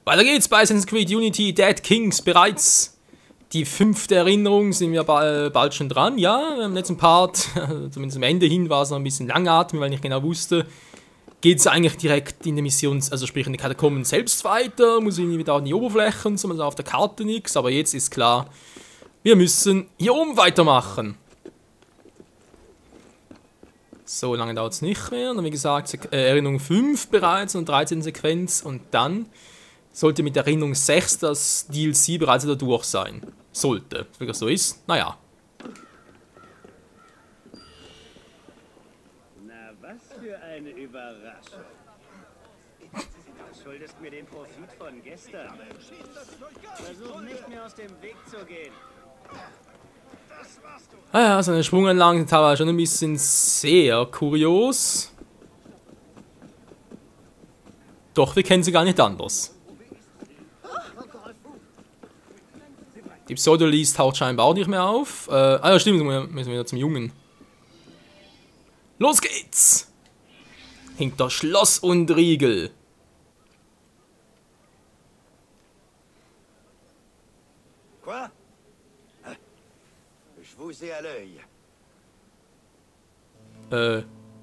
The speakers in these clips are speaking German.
Weiter geht's bei Assassin's Creed Unity Dead Kings. Bereits die 5. Erinnerung, sind wir bald schon dran. Ja, im letzten Part, zumindest am Ende hin, war es noch ein bisschen langatmig, weil ich nicht genau wusste. Geht es eigentlich direkt in der Mission, also sprich in den Katakomben selbst weiter, muss ich wieder an die Oberfläche und so, also auf der Karte nichts, aber jetzt ist klar, wir müssen hier oben weitermachen. So lange dauert es nicht mehr, und wie gesagt, Erinnerung 5 bereits und 13 Sequenz, und dann sollte mit Erinnerung 6 das DLC bereits wieder durch sein. Sollte. Wenn das so ist, naja. Na, was für eine Überraschung. Du schuldest mir den Profit von gestern. Versuch nicht mehr aus dem Weg zu gehen. Ah ja, seine Sprunganlagen sind teilweise schon ein bisschen sehr kurios. Doch, wir kennen sie gar nicht anders. Die Pseudo-Lies taucht scheinbar auch nicht mehr auf. Ja, stimmt, müssen wir wieder zum Jungen. Los geht's! Hinter Schloss und Riegel. Quoi? Je vous ai à l'œil.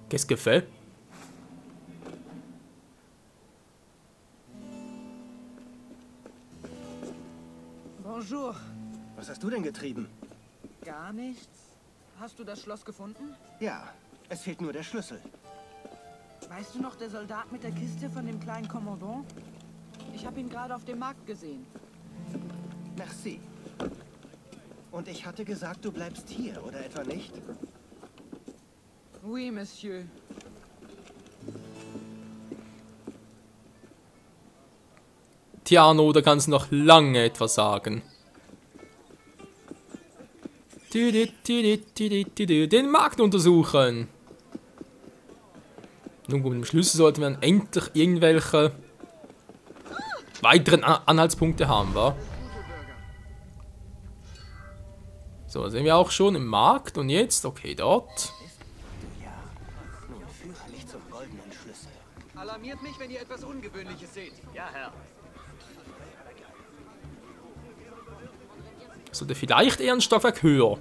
Qu'est-ce que fait? Bonjour. Was hast du denn getrieben? Gar nichts? Hast du das Schloss gefunden? Ja, es fehlt nur der Schlüssel. Weißt du noch, der Soldat mit der Kiste von dem kleinen Kommandant? Ich habe ihn gerade auf dem Markt gesehen. Merci. Und ich hatte gesagt, du bleibst hier, oder etwa nicht? Oui, Monsieur. Tiano, da kannst du noch lange etwas sagen. Den Markt untersuchen. Nun, mit dem Schlüssel sollten wir dann endlich irgendwelche weiteren Anhaltspunkte haben, wa? So, da sind wir auch schon im Markt, und jetzt, okay, dort. Ja. Nun führe mich zum goldenen Schlüssel. Alarmiert mich, wenn ihr etwas Ungewöhnliches seht. Ja, Herr. Sollte vielleicht eher ein Stockwerk höher.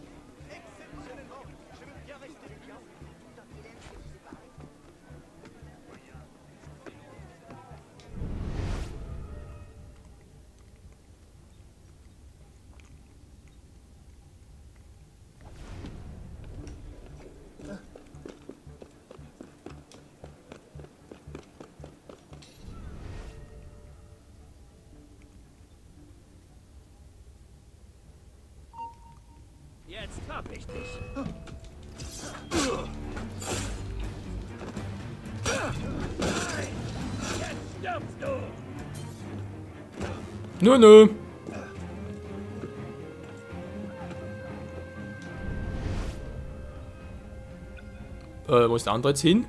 Jetzt hab ich dich. Jetzt stirbst du. Nö. Wo ist der andere jetzt hin?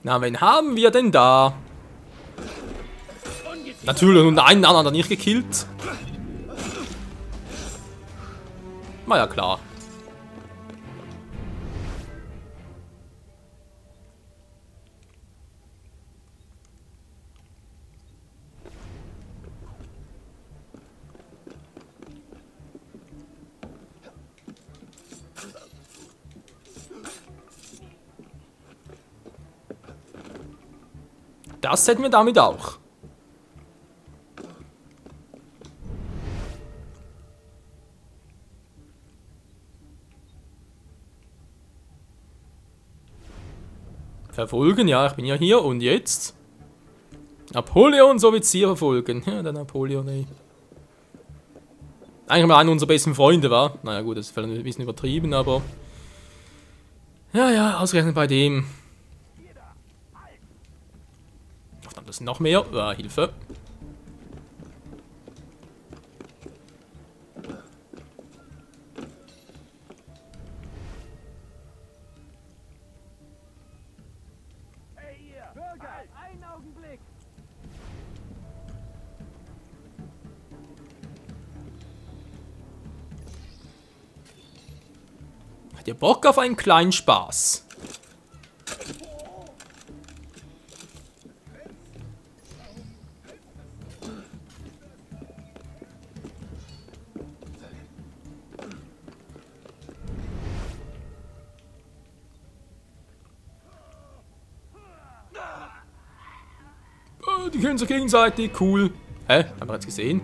Na, wen haben wir denn da? Natürlich, und einen anderen hat er nicht gekillt. War ja klar. Das hätten wir damit auch. Verfolgen, ja, ich bin ja hier, und jetzt? Napoleons Offizier verfolgen. Ja, der Napoleon, ey. Eigentlich mal einer unserer besten Freunde war. Naja gut, das ist vielleicht ein bisschen übertrieben, aber... Ja, ausgerechnet bei dem. Verdammt, das sind noch mehr. Hilfe. Hat ihr Bock auf einen kleinen Spaß? Die kennen sich gegenseitig, cool. Hä? Haben wir jetzt gesehen?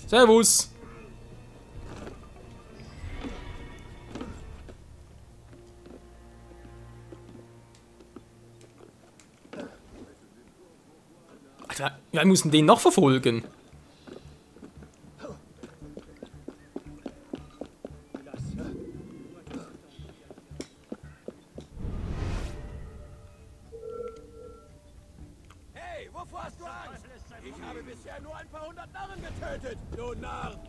Servus. Alter, wir müssen den noch verfolgen. Hey, wovor hast du Angst? Ich habe bisher nur ein paar hundert Narren getötet, du Narr!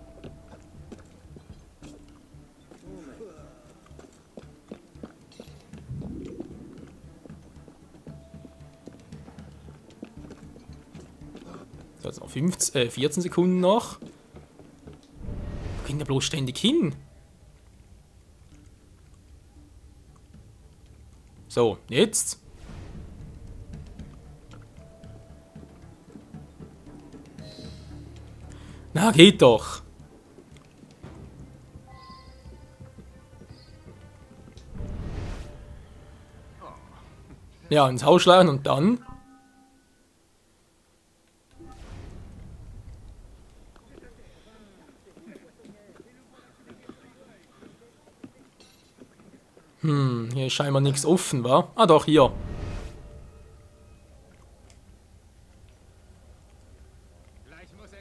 So, jetzt noch 14 Sekunden noch. Wo gehen wir bloß ständig hin? So, jetzt. Na, geht doch. Ja, ins Haus schleichen und dann. Hier ist scheinbar nichts offen, wa? Ah doch, hier.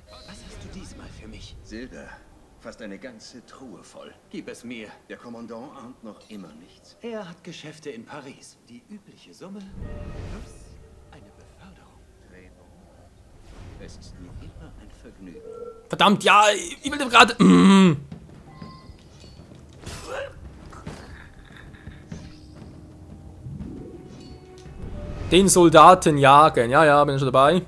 Was hast du diesmal für mich? Silber. Fast eine ganze Truhe voll. Gib es mir. Der Kommandant ahnt noch immer nichts. Er hat Geschäfte in Paris. Die übliche Summe plus eine Beförderung. Es ist mir immer ein Vergnügen. Verdammt, ja, ich will dem gerade. Den Soldaten jagen. Ja, ja, bin schon dabei.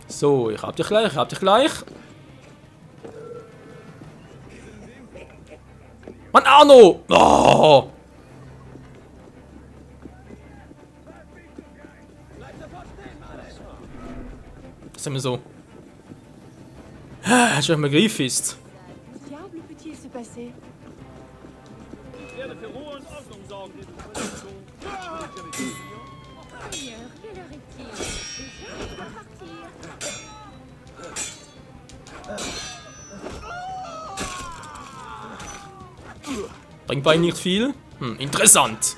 So, ich hab dich gleich, ich hab dich gleich. Mann, Arno! Oh! Das sind wir so. Hast du mal Griff ist. Diable peut-il se passer? Ich werde für Ruhe und Ordnung sorgen. Seigneur, quelle heure est-il? Je dois partir. Bringt bei ihm nicht viel. Interessant.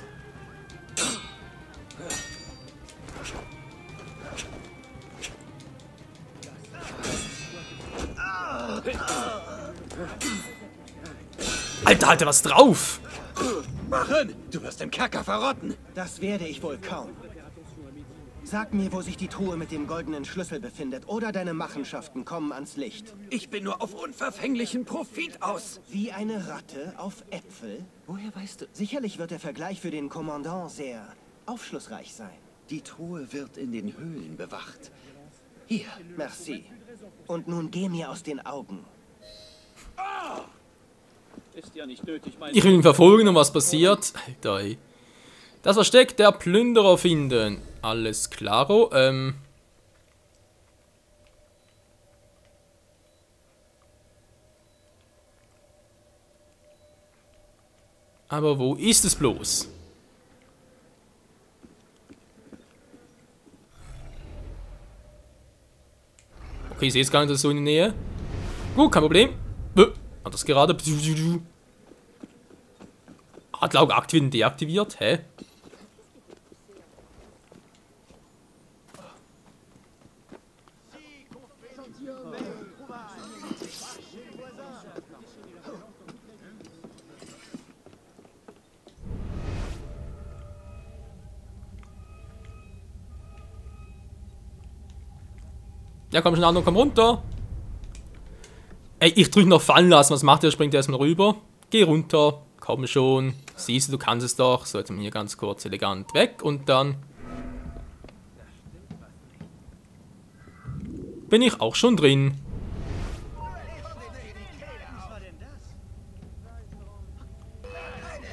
Alter, Alter, was drauf? Machen! Du wirst im Kerker verrotten. Das werde ich wohl kaum. Sag mir, wo sich die Truhe mit dem goldenen Schlüssel befindet, oder deine Machenschaften kommen ans Licht. Ich bin nur auf unverfänglichen Profit aus. Wie eine Ratte auf Äpfel? Woher weißt du? Sicherlich wird der Vergleich für den Kommandant sehr aufschlussreich sein. Die Truhe wird in den Höhlen bewacht. Hier, merci. Und nun geh mir aus den Augen. Ist ja nicht nötig, mein Ich will ihn verfolgen und was passiert? Alter, ey. Das Versteck der Plünderer finden. Alles klaro. Aber wo ist es bloß? Okay, ich sehe es gar nicht, dass es so in der Nähe. Gut, kein Problem. Hat das gerade. Adlaug aktiviert und deaktiviert. Hä? Ja, komm schon, komm runter. Ey, ich drücke noch fallen lassen. Was macht der? Springt erstmal rüber. Geh runter. Komm schon. Siehst du, du kannst es doch. So, jetzt mal hier ganz kurz elegant weg. Und dann bin ich auch schon drin.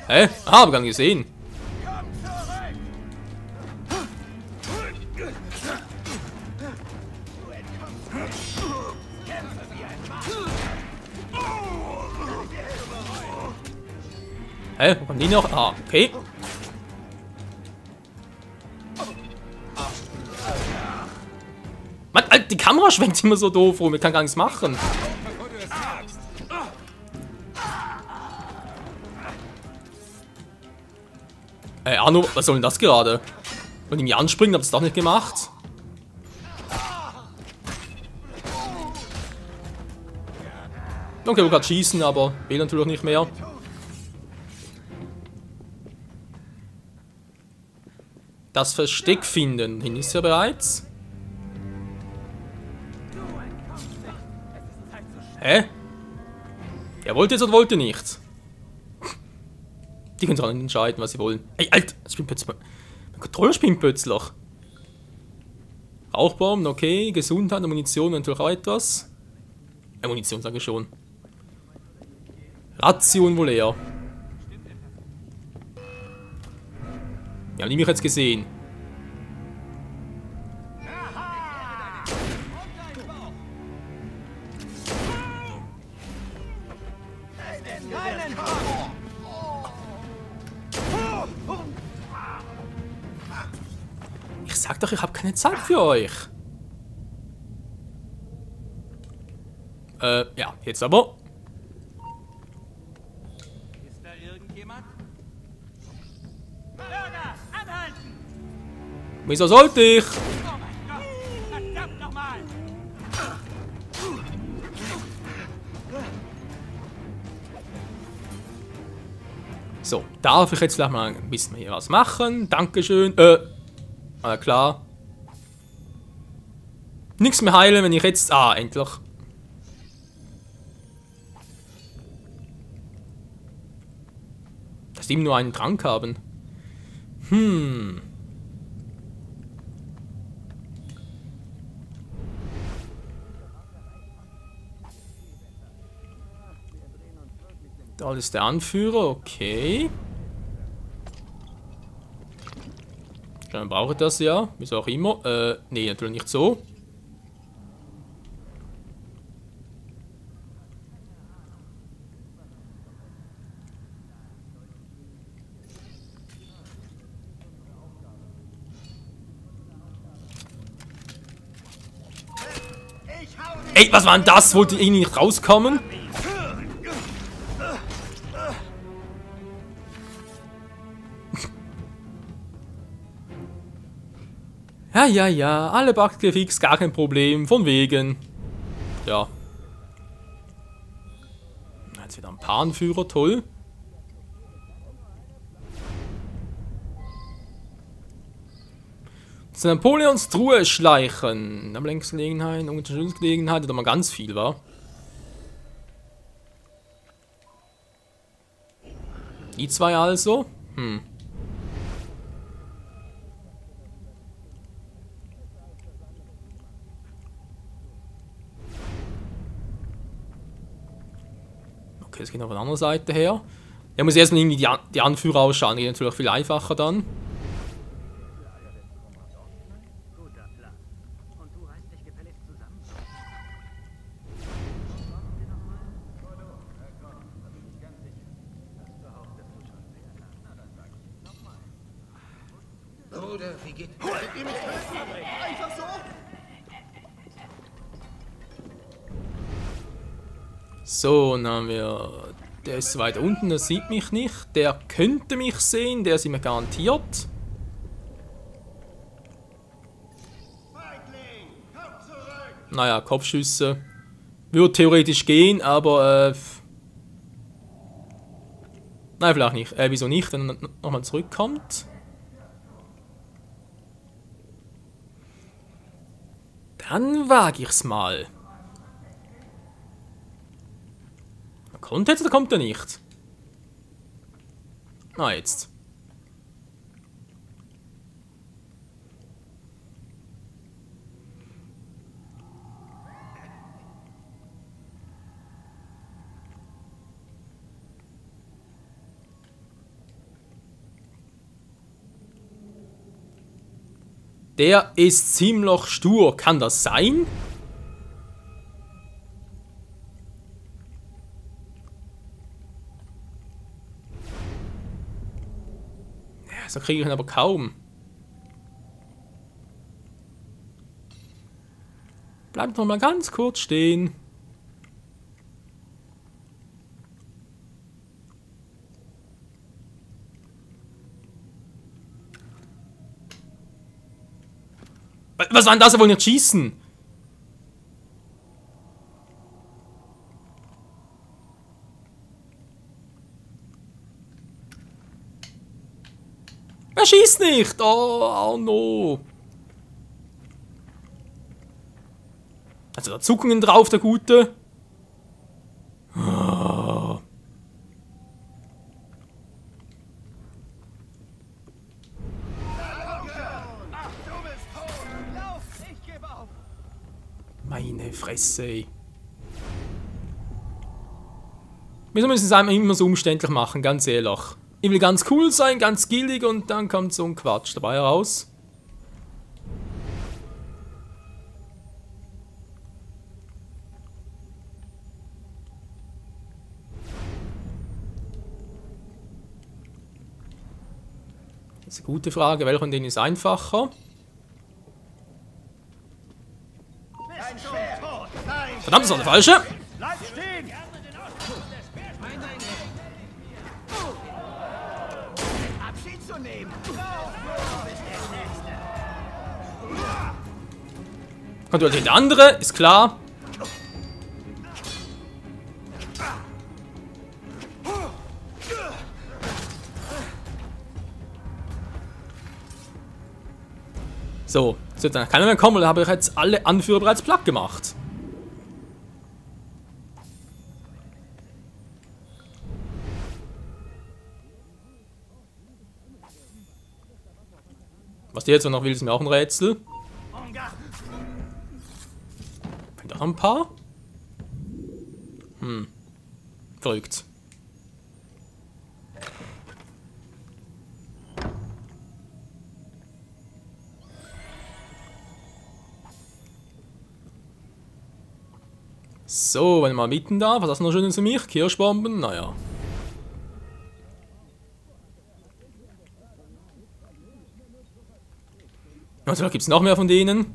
Hä? Ah, hab ich gar nicht gesehen. Hä? Wo kommen die noch? Ah, okay. Mann, Alter, die Kamera schwenkt immer so doof rum. Ich kann gar nichts machen. Arno, was soll denn das gerade? Und ihm anspringen, hab ich doch nicht gemacht. Okay, ich will gerade schießen, aber will natürlich nicht mehr. Das Versteck finden. Hin ist ja bereits. Hä? Er wollte jetzt oder wollte nicht? Die können sich auch nicht entscheiden, was sie wollen. Ey, Alter, das spinnt plötzlich. Mein Controller spinnt plötzlich. Rauchbomben, okay. Gesundheit und Munition natürlich auch etwas. Munition sage ich schon. Ration wohl eher. Ja, die mich jetzt gesehen. Ich sag doch, ich habe keine Zeit für euch. Ja, jetzt aber. Ist da irgendjemand? Bürger, anhalten! Wieso sollte ich? Oh mein Gott! Verdammt nochmal! So, darf ich jetzt vielleicht mal ein bisschen hier was machen? Dankeschön. Klar. Nichts mehr heilen, wenn ich jetzt... Ah, endlich. Dass die nur einen Trank haben. Da ist der Anführer, okay. Dann brauche ich das ja, wieso auch immer. Nee, natürlich nicht so. Ey, was war denn das? Wollte ich nicht rauskommen? Ja, alle Bugs gefixt, gar kein Problem, von wegen. Ja. Jetzt wieder ein paar Anführer, toll. Zu Napoleons Truhe schleichen. Am längsten Gelegenheit, Unterstützungsgelegenheit, da mal ganz viel war. Die zwei also. Okay, es geht noch von der anderen Seite her. Er muss erstmal irgendwie die Anführer ausschauen, die geht natürlich viel einfacher dann. Guter Plan. Und du reißt dich gefälligst zusammen. Bruder, wie geht... Einfach so? So, dann haben wir... Der ist weiter unten, der sieht mich nicht. Der könnte mich sehen, der sieht mich garantiert. Naja, Kopfschüsse. Würde theoretisch gehen, aber... Nein, vielleicht nicht. Wieso nicht, wenn er nochmal zurückkommt? Der Dann wage ich's mal. Kommt er jetzt oder kommt er nicht? Ah, jetzt. Der ist ziemlich stur. Kann das sein? Ja, so kriege ich ihn aber kaum. Bleibt noch mal ganz kurz stehen. Was war denn das? Er wollte nicht schießen. Er schießt nicht. Oh no. Also da Zuckungen drauf, der Gute. Oh. Meine Fresse, ey. Wieso müssen sie es einem immer so umständlich machen, ganz ehrlich? Ich will ganz cool sein, ganz gillig und dann kommt so ein Quatsch dabei heraus. Das ist eine gute Frage, welcher von denen ist einfacher? Verdammt, das war der falsche! Bleib stehen! Abschied zu nehmen! Kommt natürlich der andere, ist klar. So, es wird dann keiner mehr kommen, da habe ich jetzt alle Anführer bereits platt gemacht. Was der jetzt noch will, ist mir auch ein Rätsel. Fehlt auch noch ein paar? Verrückt. So, wenn ich mal mitten da, was hast du noch Schönes für mich? Kirschbomben? Naja. Also, da gibt es noch mehr von denen.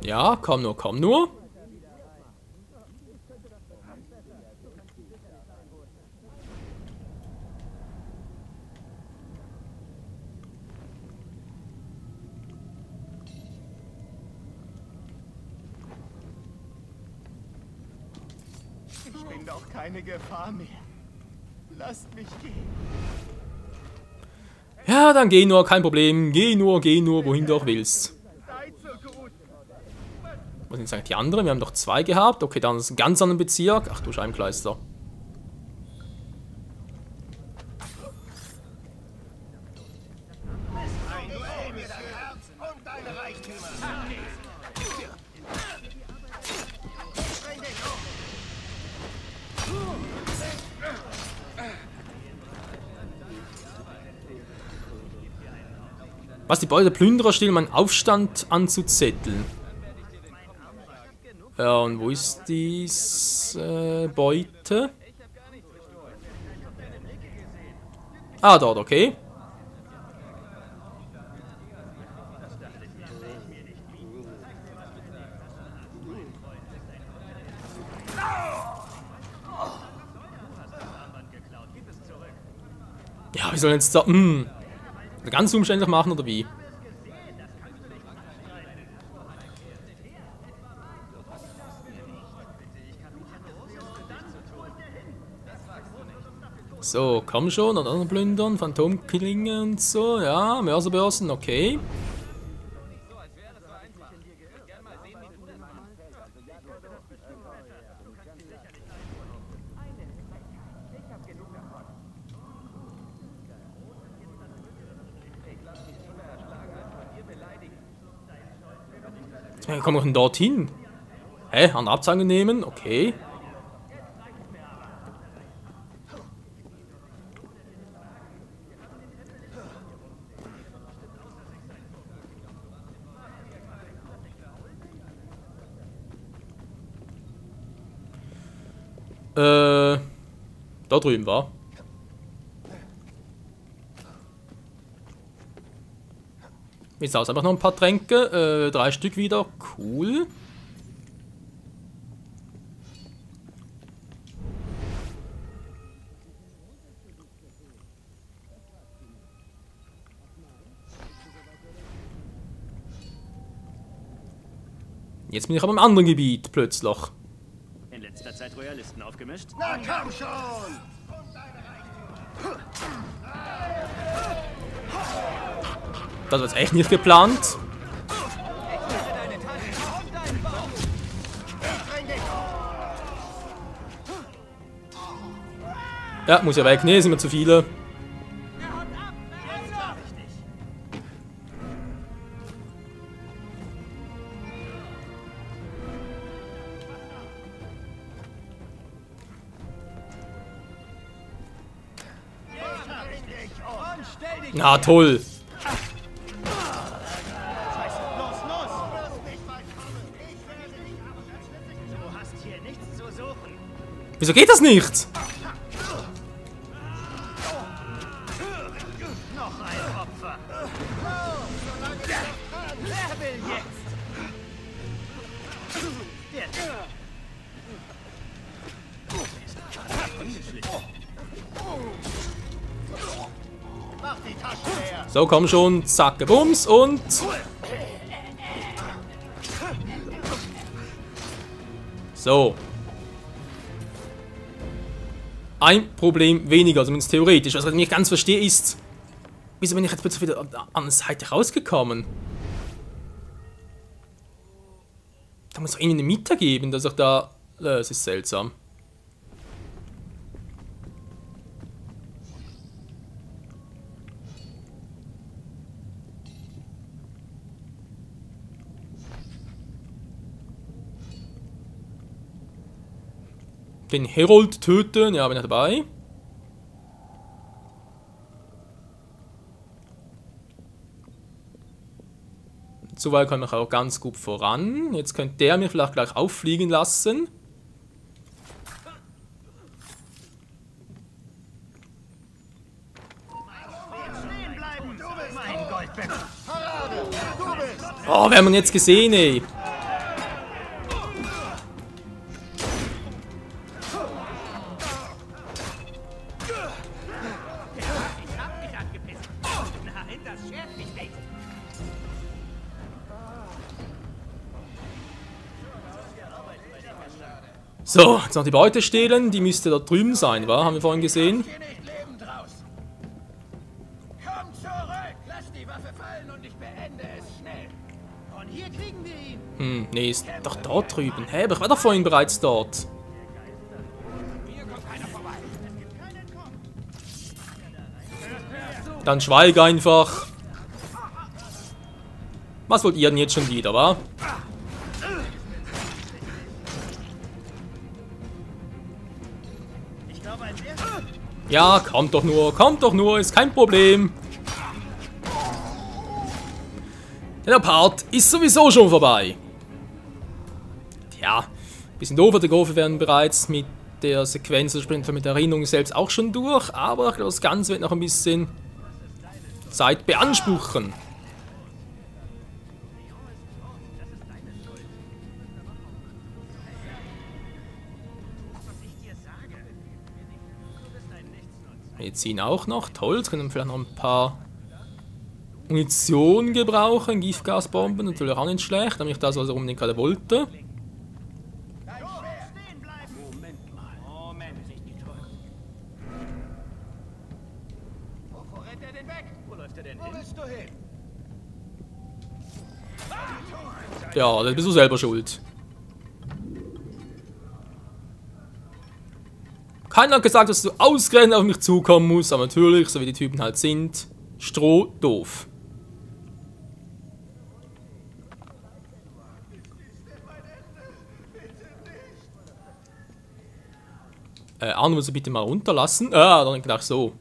Ja, komm nur, komm nur. Ich bin doch keine Gefahr mehr. Lasst mich gehen. Ja, dann geh nur, kein Problem. Geh nur, wohin du auch willst. Seid so gut. Was sind jetzt eigentlich die anderen? Wir haben doch 2 gehabt. Okay, dann ist ein ganz anderer Bezirk. Ach du Scheibenkleister. Und deine Reichtümer. Was die Beute der Plünderer stehen, um einen Aufstand anzuzetteln. Ja, und wo ist dies Beute? Ah, dort, okay. Ja, wir sollen jetzt da, ganz umständlich machen, oder wie? So, komm schon, und dann plündern, Phantomklinge und so, ja, Mörserbörsen, okay. Wie kommen wir denn dorthin? Hä? An Abzange nehmen? Okay. Da drüben war. Jetzt aus, einfach noch ein paar Tränke. 3 Stück wieder. Cool. Jetzt bin ich aber im anderen Gebiet plötzlich. In letzter Zeit Royalisten aufgemischt? Na komm schon! Das war jetzt echt nicht geplant. Ja, muss ja weg. Nee, sind mir zu viele. Na toll. Wieso geht das nicht? Noch ein Opfer. Wer will jetzt? Mach die Taschen leer! So, komm schon. Zacke, Bums und... So. Ein Problem weniger, zumindest theoretisch. Was ich nicht ganz verstehe ist, wieso bin ich jetzt plötzlich wieder an der Seite rausgekommen? Da muss doch irgendwie eine Mitte geben, dass ich da... Das ist seltsam. Den Herold töten, ja, bin ich dabei. Soweit kann ich auch ganz gut voran. Jetzt könnte der mir vielleicht gleich auffliegen lassen. Oh, wir haben ihn jetzt gesehen, ey. So, jetzt noch die Beute stehlen. Die müsste da drüben sein, wa? Haben wir vorhin gesehen. Hier nicht lebend raus. Komm zurück! Lass die Waffe fallen und ich beende es schnell. Von hier kriegen wir ihn. Nee, ist doch dort drüben. Hä, aber ich war doch vorhin bereits dort. Hier kommt keiner vorbei. Dann schweig einfach. Was wollt ihr denn jetzt schon wieder, wa? Ja, kommt doch nur, ist kein Problem. Der Part ist sowieso schon vorbei. Tja, bisschen doof, der Gofe werden bereits mit der Sequenz, also mit der Erinnerung selbst auch schon durch, aber ich glaube, das Ganze wird noch ein bisschen Zeit beanspruchen. Wir ziehen auch noch. Toll, jetzt können wir vielleicht noch ein paar Munition gebrauchen. Giftgasbomben, natürlich auch nicht schlecht. Nämlich das, was er unbedingt gerade wollte. ihn weg! Wo läuft er denn hin? Wo willst du hin? Ja, dann bist du selber schuld. Keiner hat gesagt, dass du ausgerechnet auf mich zukommen musst, aber natürlich, so wie die Typen halt sind, strohdoof. Arno, willst du bitte mal runterlassen? Ah, dann gleich so.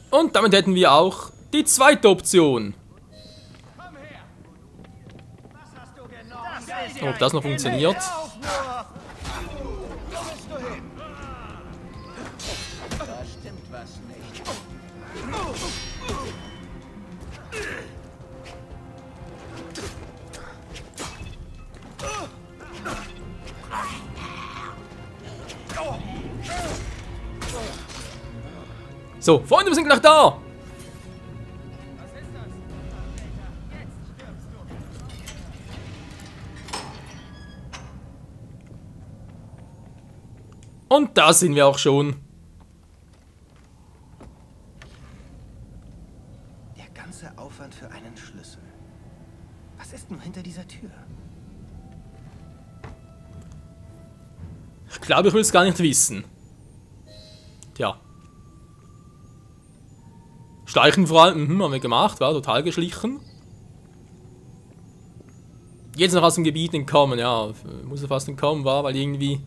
Und damit hätten wir auch die zweite Option. Ob das noch funktioniert? Da stimmt was nicht. So, Freunde, wir sind gleich da! Und da sind wir auch schon. Der ganze Aufwand für einen Schlüssel. Was ist nun hinter dieser Tür? Ich glaube, ich will es gar nicht wissen. Tja. Schleichen vor allem, haben wir gemacht, war total geschlichen. Jetzt noch aus dem Gebiet entkommen, ja, muss er fast entkommen, war, weil irgendwie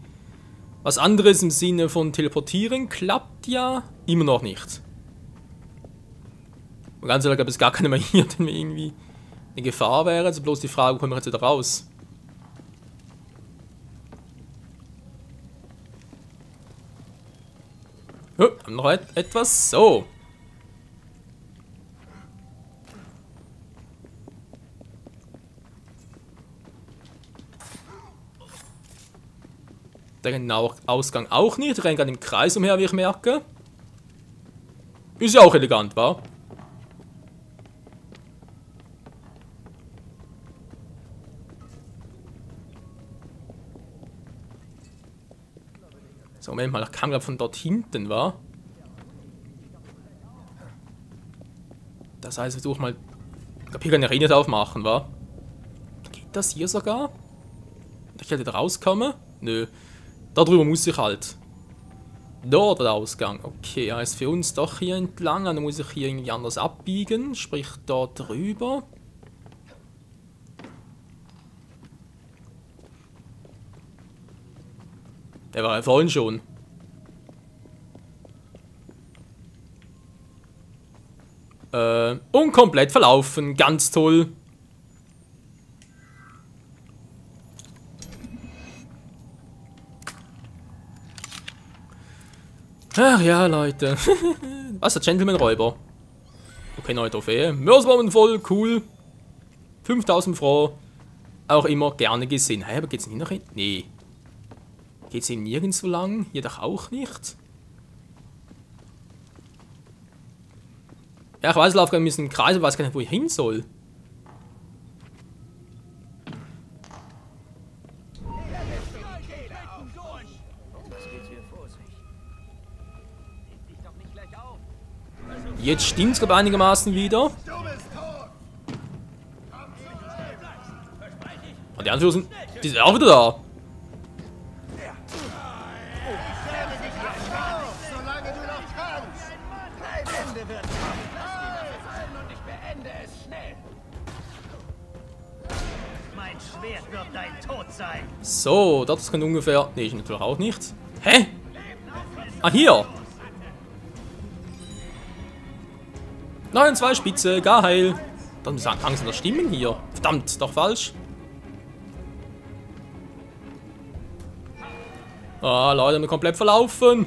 was anderes im Sinne von teleportieren klappt ja immer noch nicht. Und ganz ehrlich, gab es gar keine mehr hier, denn mir irgendwie eine Gefahr wäre. Also bloß die Frage, wo kommen wir jetzt wieder raus? Oh, haben noch etwas? So. Der genaue Ausgang auch nicht. Rennt gerade im Kreis umher, wie ich merke. Ist ja auch elegant, wa? So, Moment mal, ich kam gerade von dort hinten, wa? Das heißt, ich versuche mal. Ich glaube, hier kann ich nicht aufmachen, wa? Geht das hier sogar? Ich hätte da rauskomme? Nö. Darüber muss ich halt. Dort der Ausgang. Okay, heißt für uns doch hier entlang. Dann muss ich hier irgendwie anders abbiegen. Sprich dort drüber. Der war ja vorhin schon. Und komplett verlaufen. Ganz toll. Ach ja, Leute. Was, der Gentleman-Räuber? Okay, neue Trophäe. Mörserbomben voll, cool. 5000 Francs. Auch immer gerne gesehen. Hä, aber geht's nicht nach hinten? Nee. Geht's hier nirgendwo lang? Hier doch auch nicht. Ja, ich weiß, ich laufe gerade ein bisschen im Kreis, aber weiß gar nicht, wo ich hin soll. Jetzt stimmt's, glaube ich, einigermaßen wieder. Und die Anführer sind. Die sind auch wieder da. Solange du noch kannst. Dein Ende wird kommen. Lass die Waffe fallen und ich beende es schnell. Mein Schwert wird dein Tod sein. So, das könnte ungefähr. Nee, ist natürlich auch nicht. Hä? Ah, hier. 9, 2 Spitze, gar heil. Dann sagen Angst an der Stimmen hier. Verdammt, doch falsch. Ah, Leute, haben wir komplett verlaufen.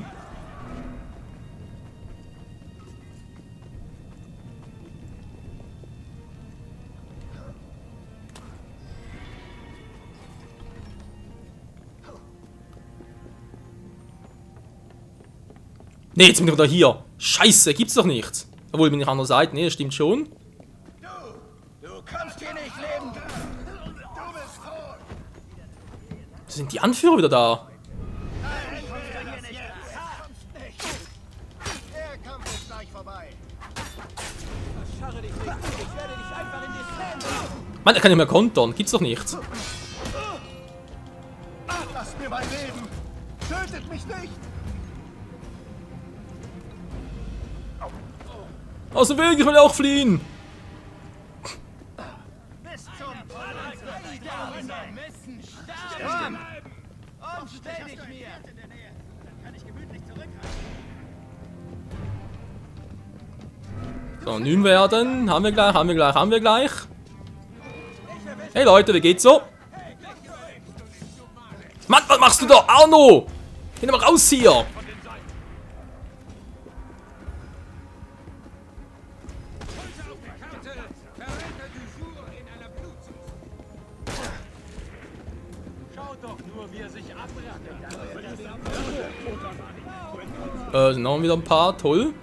Nee, jetzt bin ich wieder hier. Scheiße, gibt's doch nicht. Obwohl, bin ich an der Seite. Nee, das stimmt schon. Du kommst hier nicht lebend. Du bist tot. Sind die Anführer wieder da? Der Kampf ist gleich vorbei. Scharre dich nicht. Ich werde dich einfach in die Szene. Mann, er kann ja mehr kontern. Gibt's doch nicht. Lasst mir mein Leben. Tötet mich nicht. Aus dem Weg, ich will auch fliehen. Bis zum müssen sterben. Und stell dich mir. Dann kann ich gemütlich zurückreisen. So, 9 werden. Haben wir gleich, haben wir gleich, haben wir gleich. Hey Leute, wie geht's so? Mann, was machst du da? Arno! Geh mal raus hier! Sind noch wieder ein paar, toll.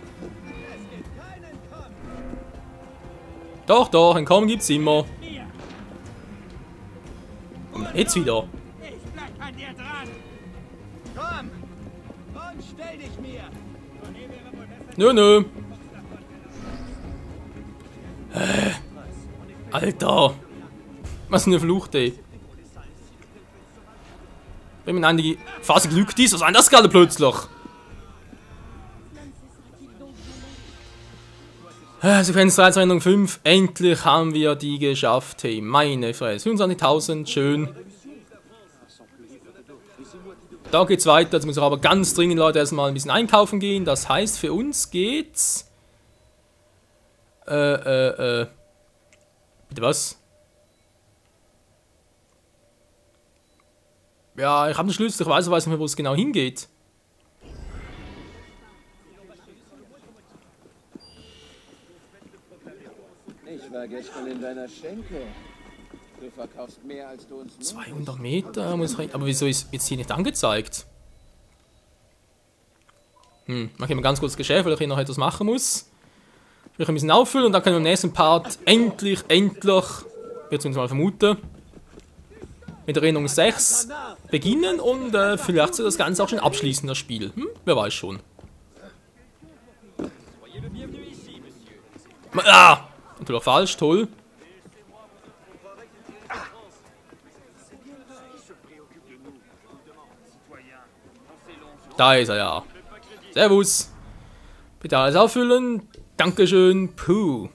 Doch, doch, ein Kommen gibt's immer. Und jetzt wieder. Ich bleib an dir dran. Komm. Und stell dich mir. Nö, nö. Alter. Was für eine Flucht, ey. Wenn man einige Phase glückt ist, was anders gerade plötzlich. Sequenz 13, 5. Endlich haben wir die geschafft. Hey, meine Fresse. 25.000, schön. Da geht's weiter. Jetzt muss ich aber ganz dringend, Leute, erstmal ein bisschen einkaufen gehen. Das heißt, für uns geht's. Bitte was? Ja, ich habe den Schlüssel, ich weiß nicht mehr, wo es genau hingeht. Ich war gestern in deiner Schenke. Du verkaufst mehr, als du uns 200 Meter muss ich. Aber wieso ist jetzt hier nicht angezeigt? Mach ich mal ganz kurz Geschäft, weil ich hier noch etwas machen muss. Ich will ein bisschen auffüllen und dann können wir im nächsten Part endlich, wird es uns mal vermuten, mit Erinnerung 6 beginnen und vielleicht soll das Ganze auch schon abschließen, das Spiel. Wer weiß schon. Ah! Natürlich falsch, toll. Da ist er ja. Servus. Bitte alles auffüllen. Dankeschön. Puh.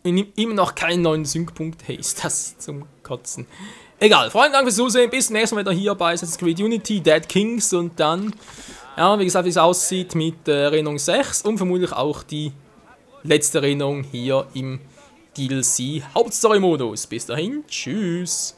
Immer noch keinen neuen Sync-Punkt. Hey, ist das zum Kotzen. Egal. Freunde, danke fürs Zusehen. Bis zum nächsten Mal wieder hier bei Assassin's Creed Unity, Dead Kings. Und dann, ja, wie gesagt, wie es aussieht mit Erinnerung 6. Und vermutlich auch die letzte Erinnerung hier im DLC Hauptstory-Modus. Bis dahin. Tschüss.